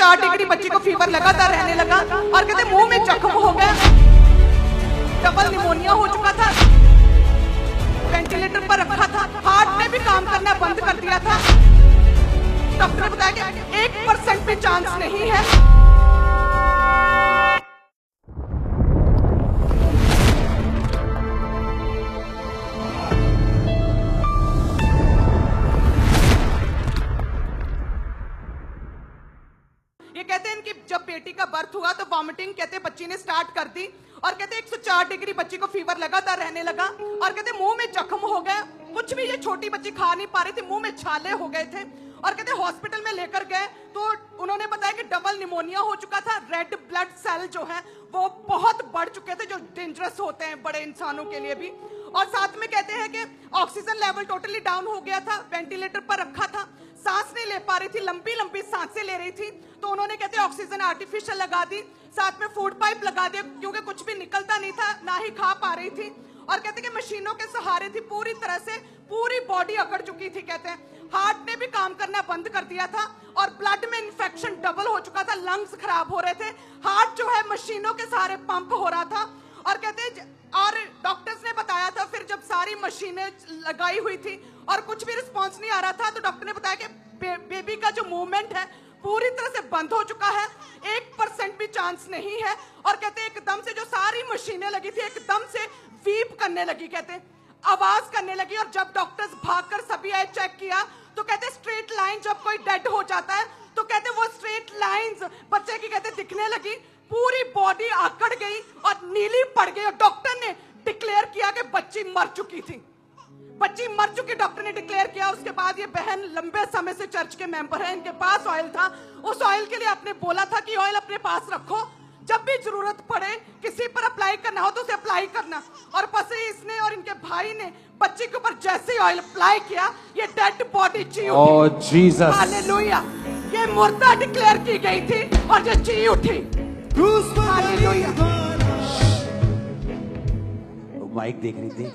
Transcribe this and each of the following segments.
104 degree बच्ची को fever लगातार रहने लगा और कहते मुंह में जख्म हो गया, डबल निमोनिया हो चुका था, वेंटिलेटर पर रखा था, हार्ट ने भी काम करना बंद कर दिया था। डॉक्टर ने बताया कि 1% भी चांस नहीं है। ये कहते हैं कि जब बेटी का बर्थ हुआ तो वॉमिटिंग कहते बच्ची ने स्टार्ट कर दी और कहते 104 डिग्री बच्ची को फीवर लगातार रहने लगा और कहते मुंह में जख्म हो गया, कुछ भी ये छोटी बच्ची खा नहीं पा रही थी, मुंह में छाले हो गए थे और कहते हॉस्पिटल में लेकर गए तो उन्होंने बताया कि डबल निमोनिया हो चुका था, रेड ब्लड सेल जो है वो बहुत बढ़ चुके थे जो डेंजरस होते हैं बड़े इंसानों के लिए भी। और साथ में कहते हैं कि ऑक्सीजन लेवल टोटली डाउन हो गया था, वेंटिलेटर पर रखा था, सांस नहीं ले पा रही थी, लंबी लंबी सांसें ले रही थी, तो उन्होंने कहते ऑक्सीजन आर्टिफिशियल लगा दी, साथ में फूड पाइप लगा दिया क्योंकि कुछ भी निकलता नहीं था, ना ही खा पा रही थी और कहते कि मशीनों के सहारे थी, पूरी तरह से पूरी बॉडी अकड़ चुकी थी। कहते हैं हार्ट ने भी काम करना बंद कर दिया था और ब्लड में इन्फेक्शन डबल हो चुका था, लंग्स खराब हो रहे थे, हार्ट जो है मशीनों के सहारे पंप हो रहा था और कहते और डॉक्टर्स ने बताया था फिर जब सारी मशीनें लगाई हुई थी और कुछ भी रिस्पॉन्स नहीं आ रहा था तो डॉक्टर ने बताया कि बेबी का जो मूवमेंट है पूरी तरह से बंद हो चुका है, 1% भी चांस नहीं है। और कहते एकदम से जो सारी मशीनें लगी थी एकदम से वीप करने लगी, कहते आवाज करने लगी और जब डॉक्टर्स भागकर सभी आए चेक किया तो कहते स्ट्रेट लाइन जब कोई डेड हो जाता है तो कहते वो स्ट्रेट लाइंस बच्चे की कहते दिखने लगी, पूरी बॉडी आकड़ गई और नीली पड़ गई और डॉक्टर ने डिक्लेयर किया कि बच्ची मर चुकी थी, बच्ची मर चुकी डॉक्टर ने डिक्लेयर किया। उसके बाद ये बहन लंबे समय से चर्च के मेंबर है, इनके पास ऑयल था, उस ऑयल के लिए आपने बोला था कि ऑयल अपने पास रखो, जब भी जरूरत पड़े किसी पर अप्लाई करना हो तो उसे अप्लाई करना। और बस इसने और इनके भाई ने बच्ची के ऊपर जैसे ही ऑयल अप्लाई किया ये डेड बॉडी ची उठी। ओह जीसस, हालेलुया, ये मुर्दा डिक्लेयर की गई थी और ये ची उठी। हालेलुया। माइक देख रही थी।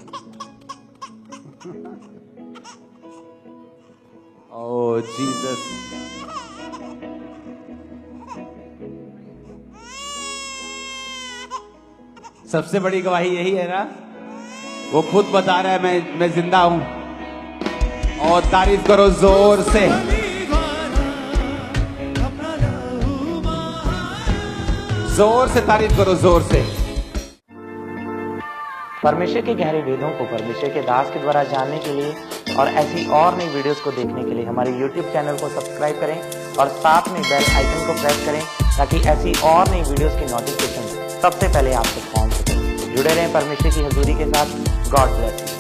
ओह जीसस, सबसे बड़ी गवाही यही है ना, वो खुद बता रहा है मैं जिंदा हूं। और तारीफ करो जोर से। जोर से तारीफ करो, जोर से। परमेश्वर के गहरे वेदों को परमेश्वर के दास के द्वारा जानने के लिए और ऐसी और नई वीडियोस को देखने के लिए हमारे YouTube चैनल को सब्सक्राइब करें और साथ में बेल आइकन को प्रेस करें ताकि ऐसी और नई वीडियोस की नोटिफिकेशन सबसे पहले आप तक पहुंच सके। जुड़े रहें परमेश्वर की हजूरी के साथ। God bless you.